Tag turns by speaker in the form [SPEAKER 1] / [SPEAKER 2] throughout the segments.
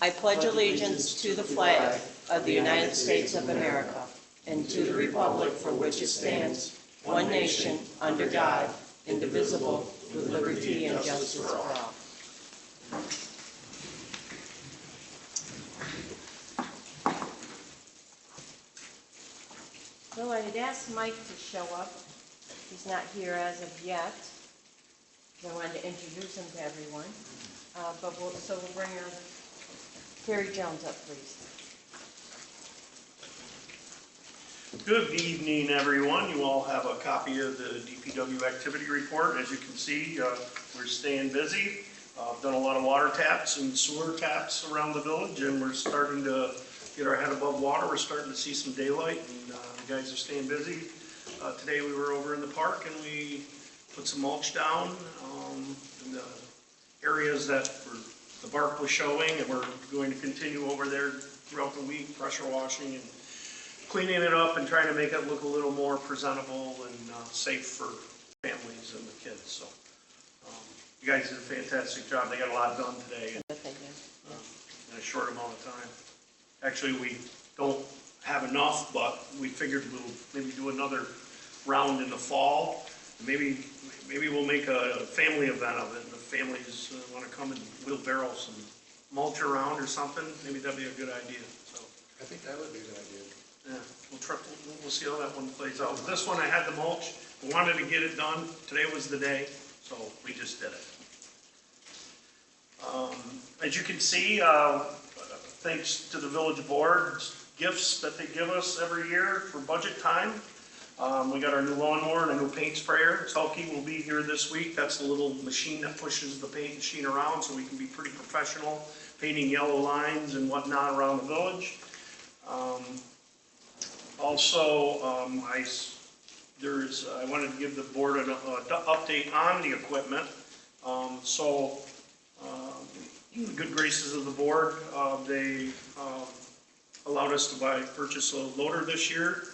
[SPEAKER 1] I pledge allegiance to the flag of the United States of America and to the republic for which it stands, one nation, under God, indivisible, with liberty and justice for all. Well, I had asked Mike to show up. He's not here as of yet. I wanted to introduce him to everyone. So we'll bring her, Terry Jones up, please.
[SPEAKER 2] Good evening, everyone. You all have a copy of the DPW activity report. As you can see, we're staying busy. I've done a lot of water taps and sewer taps around the village, and we're starting to get our head above water. We're starting to see some daylight, and the guys are staying busy. Today we were over in the park, and we put some mulch down in the areas that the bark was showing, and we're going to continue over there throughout the week, pressure washing and cleaning it up and trying to make it look a little more presentable and safe for families and the kids. So you guys did a fantastic job. They got a lot done today in a short amount of time. Actually, we don't have enough, but we figured we'll maybe do another round in the fall. Maybe we'll make a family event of it. If families want to come and wheelbarrow some mulch around or something, maybe that'd be a good idea. So
[SPEAKER 3] I think that would be a good idea.
[SPEAKER 2] yeah, we'll see how that one plays out. But this one, I had the mulch. I wanted to get it done. Today was the day, so we just did it. As you can see, thanks to the village board's gifts that they give us every year for budget time. We got our new lawnmower and a new paint sprayer. Selkie will be here this week. That's the little machine that pushes the paint machine around so we can be pretty professional, painting yellow lines and whatnot around the village. Also, I wanted to give the board an update on the equipment. In the good graces of the board, they allowed us to purchase a loader this year.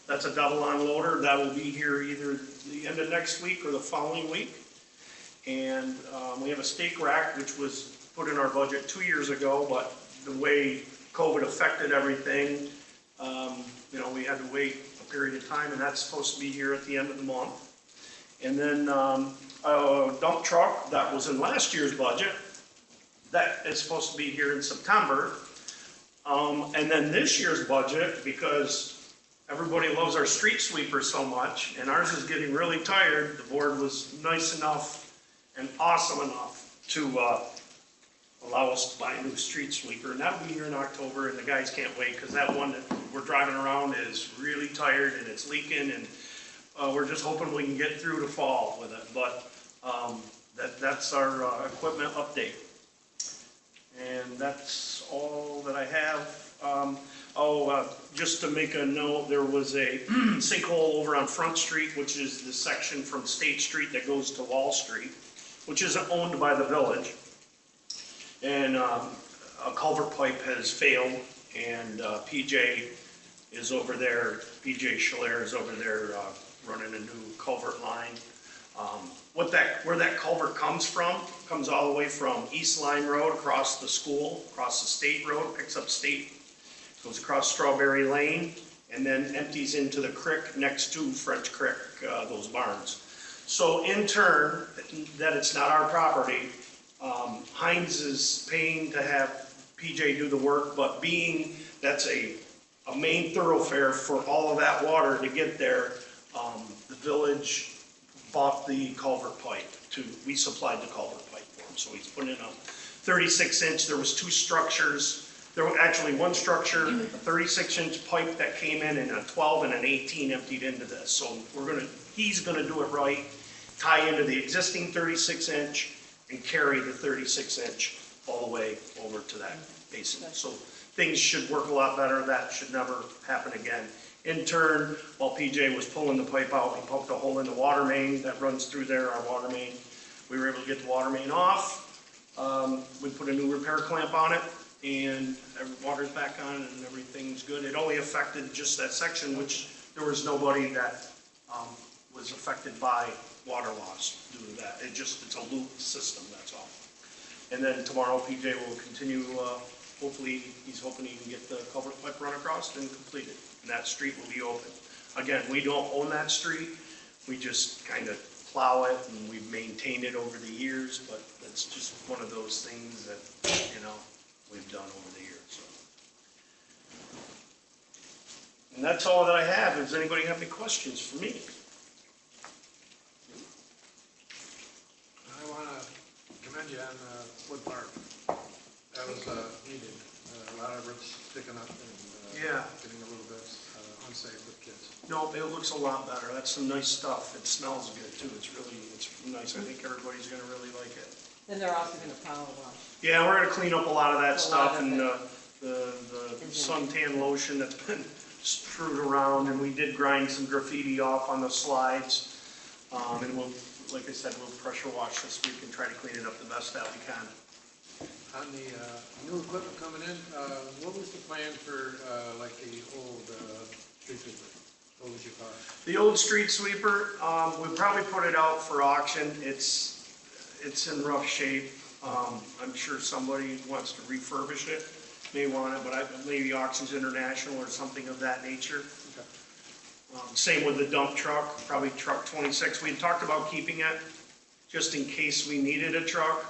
[SPEAKER 2] That's a double-on loader. That will be here either the end of next week or the following week. And we have a stake rack, which was put in our budget 2 years ago, but the way COVID affected everything, we had to wait a period of time, and that's supposed to be here at the end of the month. And then a dump truck that was in last year's budget, that is supposed to be here in September. And then this year's budget, because everybody loves our street sweeper so much, and ours is getting really tired, the board was nice enough and awesome enough to allow us to buy a new street sweeper, and that'll be here in October, and the guys can't wait, because that one that we're driving around is really tired, and it's leaking, and we're just hoping we can get through the fall with it. But that's our equipment update. And that's all that I have. Just to make a note, there was a sinkhole over on Front Street, which is the section from State Street that goes to Wall Street, which is owned by the village. And a culvert pipe has failed, and PJ is over there, PJ Schiller is over there running a new culvert line. Where that culvert comes all the way from East Line Road across the school, across the State Road, picks up State, goes across Strawberry Lane, and then empties into the creek next to French Creek, those barns. So in turn, that it's not our property, Heinz is paying to have PJ do the work, but being that's a main thoroughfare for all of that water to get there, the village bought the culvert pipe. We supplied the culvert pipe for him, so he's putting in a 36-inch. There was two structures. There was actually one structure, a 36-inch pipe that came in, and a 12 and an 18 emptied into this. So he's gonna do it right, tie into the existing 36-inch and carry the 36-inch all the way over to that basin. So things should work a lot better. That should never happen again. In turn, while PJ was pulling the pipe out, he poked a hole in the water main that runs through there, our water main. We were able to get the water main off. We put a new repair clamp on it, and water's back on and everything's good. It only affected just that section, which there was nobody that was affected by water loss due to that. It's a loop system, that's all. And then tomorrow, PJ will continue, hopefully, he's hoping he can get the culvert pipe run across and completed. And that street will be open. Again, we don't own that street. We just kind of plow it, and we've maintained it over the years, but it's just one of those things that, we've done over the years, so. And that's all that I have. Does anybody have any questions for me?
[SPEAKER 3] I want to commend you on Wood Park. That was needed. A lot of roots sticking up and getting a little bit unsafe with kids.
[SPEAKER 2] No, it looks a lot better. That's some nice stuff. It smells good too. It's nice. I think everybody's going to really like it.
[SPEAKER 1] Then they're also going to power wash.
[SPEAKER 2] Yeah, we're going to clean up a lot of that
[SPEAKER 1] A
[SPEAKER 2] stuff
[SPEAKER 1] lot of
[SPEAKER 2] and
[SPEAKER 1] it.
[SPEAKER 2] the suntan lotion that's been strewed around, and we did grind some graffiti off on the slides. And we'll, like I said, we'll pressure wash this week and try to clean it up the best that we can.
[SPEAKER 3] On the new equipment coming in, what was the plan for like the old street sweeper? What was your car?
[SPEAKER 2] The old street sweeper, we probably put it out for auction. It's in rough shape. I'm sure somebody wants to refurbish it, may want it, but maybe Auctions International or something of that nature.
[SPEAKER 3] Okay.
[SPEAKER 2] Same with the dump truck, probably truck 26. We had talked about keeping it just in case we needed a truck,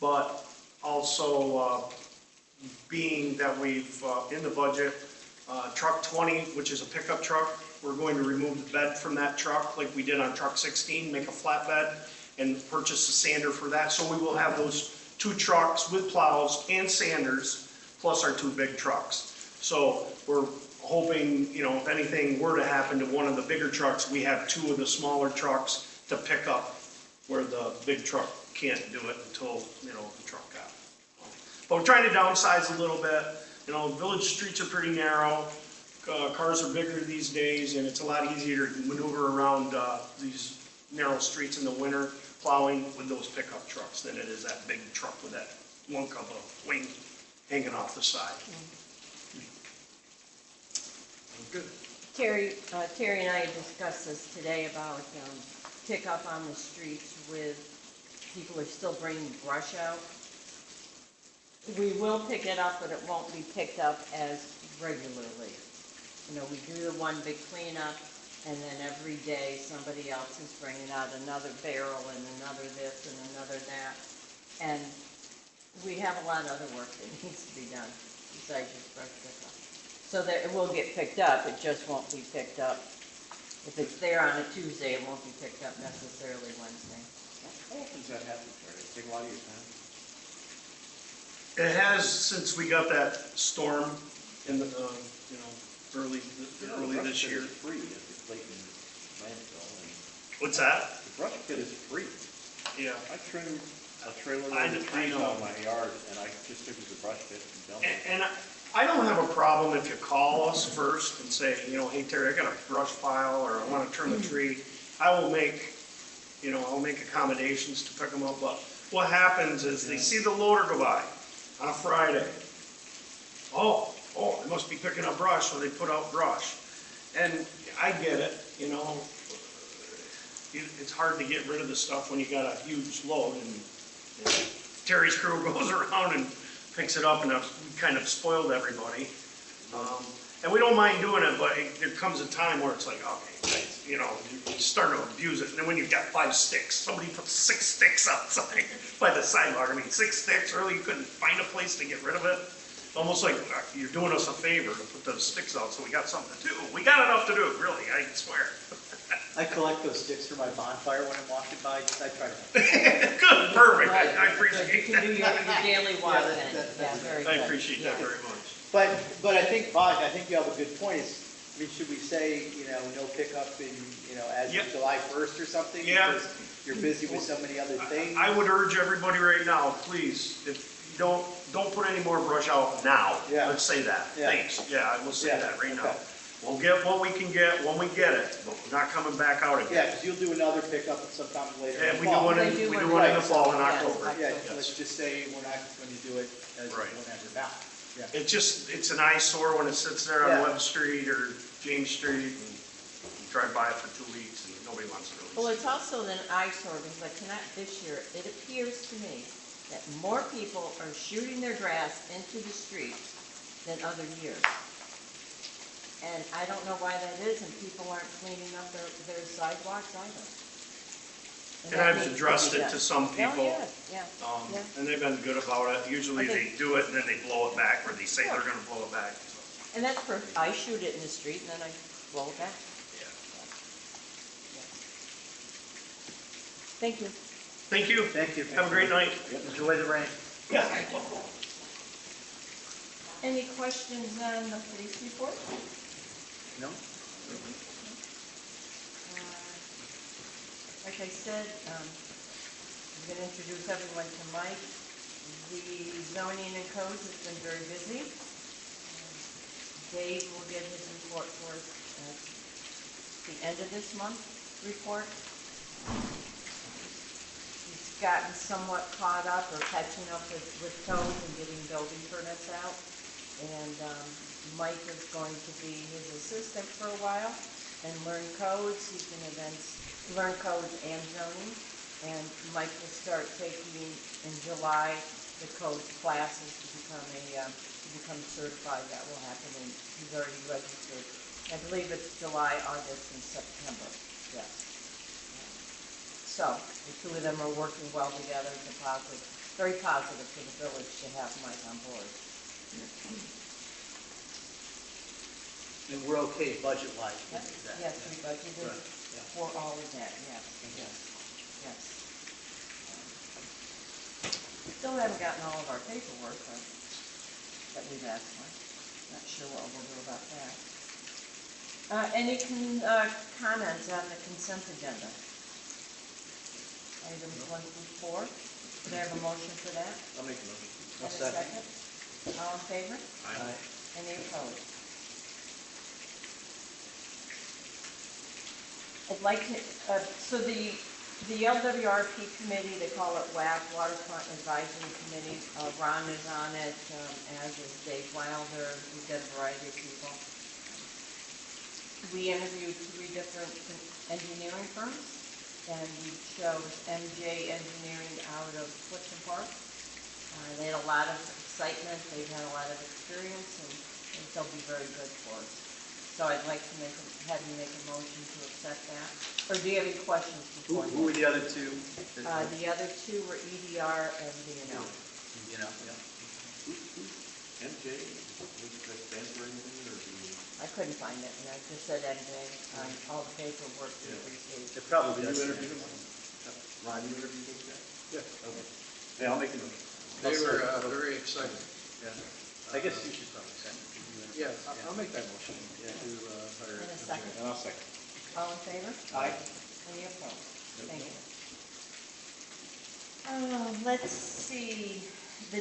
[SPEAKER 2] but also being that we've, in the budget, truck 20, which is a pickup truck, we're going to remove the bed from that truck like we did on truck 16, make a flatbed, and purchase a sander for that. So we will have those 2 trucks with plows and sanders, plus our 2 big trucks. So we're hoping, if anything were to happen to one of the bigger trucks, we have 2 of the smaller trucks to pick up where the big truck can't do it until, the truck got it. But we're trying to downsize a little bit. Village streets are pretty narrow. Cars are bigger these days, and it's a lot easier to maneuver around these narrow streets in the winter, plowing with those pickup trucks than it is that big truck with that lunk of a wing hanging off the side.
[SPEAKER 3] Good.
[SPEAKER 1] Terry and I discussed this today about pickup on the streets with people who are still bringing brush out. We will pick it up, but it won't be picked up as regularly. We do the one big cleanup, and then every day somebody else is bringing out another barrel and another this and another that. And we have a lot of other work that needs to be done besides just brush pickup. So that it will get picked up, it just won't be picked up. If it's there on a Tuesday, it won't be picked up necessarily Wednesday.
[SPEAKER 4] How often does that happen, Terry? Does it take a lot of your time?
[SPEAKER 2] It has since we got that storm in the, early this year.
[SPEAKER 4] The brush pit is free at the Clayton landfill.
[SPEAKER 2] What's that?
[SPEAKER 4] The brush pit is free.
[SPEAKER 2] Yeah.
[SPEAKER 4] I trimmed a trailer
[SPEAKER 2] I
[SPEAKER 4] load of trees
[SPEAKER 2] know.
[SPEAKER 4] on my yard, and I just took it to the brush pit and dumped it.
[SPEAKER 2] And I don't have a problem if you call us first and say, hey Terry, I got a brush pile, or I want to trim a tree. I will make, I'll make accommodations to pick them up. But what happens is they see the loader go by on a Friday. Oh, they must be picking up brush, so they put out brush. And I get it, it's hard to get rid of the stuff when you got a huge load. And Terry's crew goes around and picks it up, and we kind of spoiled everybody. And we don't mind doing it, but there comes a time where it's like, okay, you start to abuse it. And then when you've got 5 sticks, somebody puts 6 sticks outside by the sidewalk. 6 sticks, really, you couldn't find a place to get rid of it? Almost like you're doing us a favor to put those sticks out so we got something to do. We got enough to do, really, I swear.
[SPEAKER 5] I collect those sticks for my bonfire when I'm walking by. I try to.
[SPEAKER 2] Good, perfect. I appreciate
[SPEAKER 1] You can do your daily walk
[SPEAKER 5] Yeah,
[SPEAKER 1] then.
[SPEAKER 5] that's
[SPEAKER 1] Very
[SPEAKER 2] I
[SPEAKER 1] good.
[SPEAKER 2] appreciate that
[SPEAKER 1] Yeah.
[SPEAKER 2] very much.
[SPEAKER 5] But I think, Bob, I think you have a good point. Should we say, no pickup in, as
[SPEAKER 2] Yep.
[SPEAKER 5] of July 1st or something?
[SPEAKER 2] Yeah.
[SPEAKER 5] Because you're busy with so many other things.
[SPEAKER 2] I would urge everybody right now, please, if you don't put any more brush out now.
[SPEAKER 5] Yeah.
[SPEAKER 2] Let's say that.
[SPEAKER 5] Yeah.
[SPEAKER 2] Thanks. Yeah, I will say
[SPEAKER 5] Yeah,
[SPEAKER 2] that right now.
[SPEAKER 5] okay.
[SPEAKER 2] We'll get what we can get when we get it, but we're not coming back out
[SPEAKER 5] Yeah,
[SPEAKER 2] again.
[SPEAKER 5] because you'll do another pickup sometime later
[SPEAKER 2] And
[SPEAKER 5] in
[SPEAKER 2] we
[SPEAKER 5] the
[SPEAKER 2] do
[SPEAKER 5] fall.
[SPEAKER 2] one in,
[SPEAKER 1] They do
[SPEAKER 2] we
[SPEAKER 1] one
[SPEAKER 2] do one in the
[SPEAKER 1] right.
[SPEAKER 2] fall in
[SPEAKER 1] Yeah.
[SPEAKER 2] October.
[SPEAKER 5] Yeah,
[SPEAKER 2] Yes.
[SPEAKER 5] let's just say we're not going to do it as
[SPEAKER 2] Right.
[SPEAKER 5] whenever now. Yeah.
[SPEAKER 2] It's an eyesore when it sits there on
[SPEAKER 5] Yeah.
[SPEAKER 2] Webb Street or James Street, and you drive by it for 2 weeks and nobody wants to
[SPEAKER 1] Well,
[SPEAKER 2] really
[SPEAKER 1] it's also an eyesore because this year, it appears to me that more people are shooting their grass into the streets than other years. And I don't know why that is, and people aren't cleaning up their sidewalks either.
[SPEAKER 2] And
[SPEAKER 1] that
[SPEAKER 2] I've
[SPEAKER 1] needs to
[SPEAKER 2] addressed
[SPEAKER 1] be
[SPEAKER 2] it
[SPEAKER 1] done.
[SPEAKER 2] to some
[SPEAKER 1] Oh,
[SPEAKER 2] people,
[SPEAKER 1] yeah, yeah.
[SPEAKER 2] and they've been good about it. Usually
[SPEAKER 1] I
[SPEAKER 2] they
[SPEAKER 1] think-
[SPEAKER 2] do it and then they blow it back, or they say they're gonna blow it back.
[SPEAKER 1] And that's perfect. I shoot it in the street and then I roll it back.
[SPEAKER 2] Yeah.
[SPEAKER 1] Thank you.
[SPEAKER 2] Thank you.
[SPEAKER 5] Thank you.
[SPEAKER 2] Have a great night.
[SPEAKER 5] Enjoy the rain.
[SPEAKER 2] Yeah.
[SPEAKER 1] Any questions on the police report?
[SPEAKER 5] No?
[SPEAKER 1] Like I said, I'm going to introduce everyone to Mike. The zoning and codes has been very busy. Dave will get his report for us at the end of this month report. He's gotten somewhat caught up or catching up with codes and getting building permits out. And Mike is going to be his assistant for a while and learn codes. He can learn codes and zoning. And Mike will start taking in July the codes classes to become certified. That will happen, and he's already registered. I believe it's July, August, and September. Yes. So the two of them are working well together. It's very positive for the village to have Mike on board.
[SPEAKER 5] And we're okay budget-wise with that?
[SPEAKER 1] Yes, we budgeted
[SPEAKER 5] Right, yeah.
[SPEAKER 1] for all of that, yes, yes, yes. Still haven't gotten all of our paperwork that we've asked for. Not sure what we'll do about that. Any comments on the consent agenda? Items 1 through 4. Do I have a motion for that?
[SPEAKER 4] I'll make a motion.
[SPEAKER 1] And a second? All in favor?
[SPEAKER 5] Aye.
[SPEAKER 1] Any opposed? I'd like to, so the LWRP committee, they call it WAC, Waterfront Advisory Committee, Ron is on it, as is Dave Wilder, we've got a variety of people. We interviewed 3 different engineering firms, and we chose MJ Engineering out of Clifton Park. They had a lot of excitement, they've had a lot of experience, and they'll be very good for us. So I'd like to have you make a motion to accept that. Or do you have any questions before?
[SPEAKER 5] Who were the other two?
[SPEAKER 1] The other 2 were EDR and B&O.
[SPEAKER 5] You know, yeah.
[SPEAKER 4] MJ, does that stand for anything, or do you?
[SPEAKER 1] I couldn't find it, and I just said MJ on all the paperwork we received.
[SPEAKER 5] It probably
[SPEAKER 4] Did
[SPEAKER 5] does.
[SPEAKER 4] you interview them? Ron, you interviewed those guys?
[SPEAKER 3] Yeah,
[SPEAKER 4] Okay. Yeah, I'll make a motion.
[SPEAKER 3] they were very excited.
[SPEAKER 5] Yeah. I guess you should probably say.
[SPEAKER 3] Yeah, I'll make that motion to hire.
[SPEAKER 1] And a second.
[SPEAKER 4] And I'll second.
[SPEAKER 1] All in favor?
[SPEAKER 5] Aye.
[SPEAKER 1] Any opposed? Thank you. Let's see, the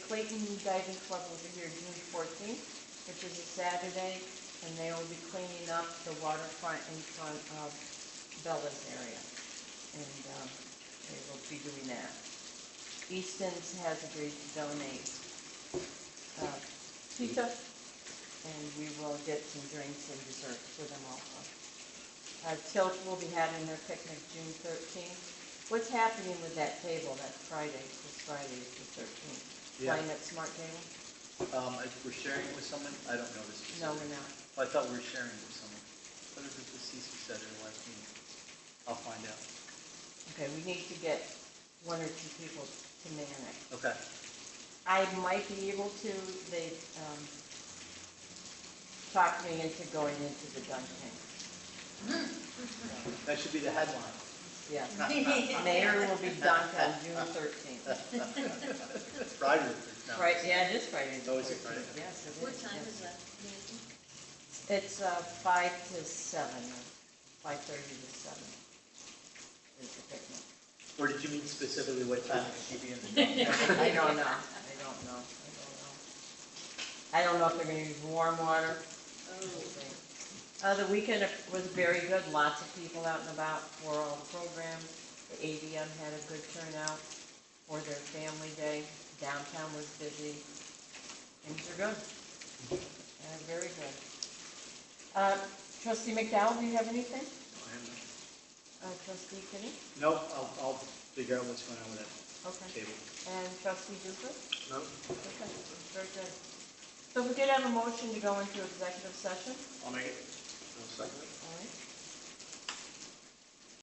[SPEAKER 1] Clayton Diving Club will be here June 14th, which is a Saturday, and they will be cleaning up the waterfront in front of Bella's area. And they will be doing that. Easton's has agreed to donate pizza, and we will get some drinks and desserts for them also. Tilt will be having their picnic June 13th. What's happening with that table? That's Friday, this Friday is the 13th.
[SPEAKER 5] Yeah.
[SPEAKER 1] Playing at Smart Table?
[SPEAKER 5] If we're sharing it with someone, I don't know this.
[SPEAKER 1] No, we're not.
[SPEAKER 5] I thought we were sharing it with someone. What is it the CC said in the last meeting? I'll find out.
[SPEAKER 1] Okay, we need to get 1 or 2 people to man it.
[SPEAKER 5] Okay.
[SPEAKER 1] I might be able to, they talked me into going into the dunk tank.
[SPEAKER 5] That should be the headline.
[SPEAKER 1] Yeah. Mayor will be dunked on June 13th.
[SPEAKER 5] Friday. No.
[SPEAKER 1] Right, yeah, it is Friday.
[SPEAKER 5] Oh, is it Friday?
[SPEAKER 1] Yes, it is.
[SPEAKER 6] What time
[SPEAKER 1] yes.
[SPEAKER 6] is that, Nancy?
[SPEAKER 1] It's 5 to 7, or 5:30 to 7 is the picnic.
[SPEAKER 5] Or did you mean specifically what time should she be in the dunk?
[SPEAKER 1] I don't know. I don't know if they're going to use warm water. The weekend was very good. Lots of people out and about for all the programs. The ADM had a good turnout for their family day. Downtown was busy. Things are good. Very good. Trustee McDowell, do you have anything? Trustee Kinney?
[SPEAKER 5] No, I'll figure out what's going on with that
[SPEAKER 1] Okay.
[SPEAKER 5] table.
[SPEAKER 1] And trustee Zuber?
[SPEAKER 3] No?
[SPEAKER 1] Okay, very good. So we did have a motion to go into executive session.
[SPEAKER 4] I'll make it.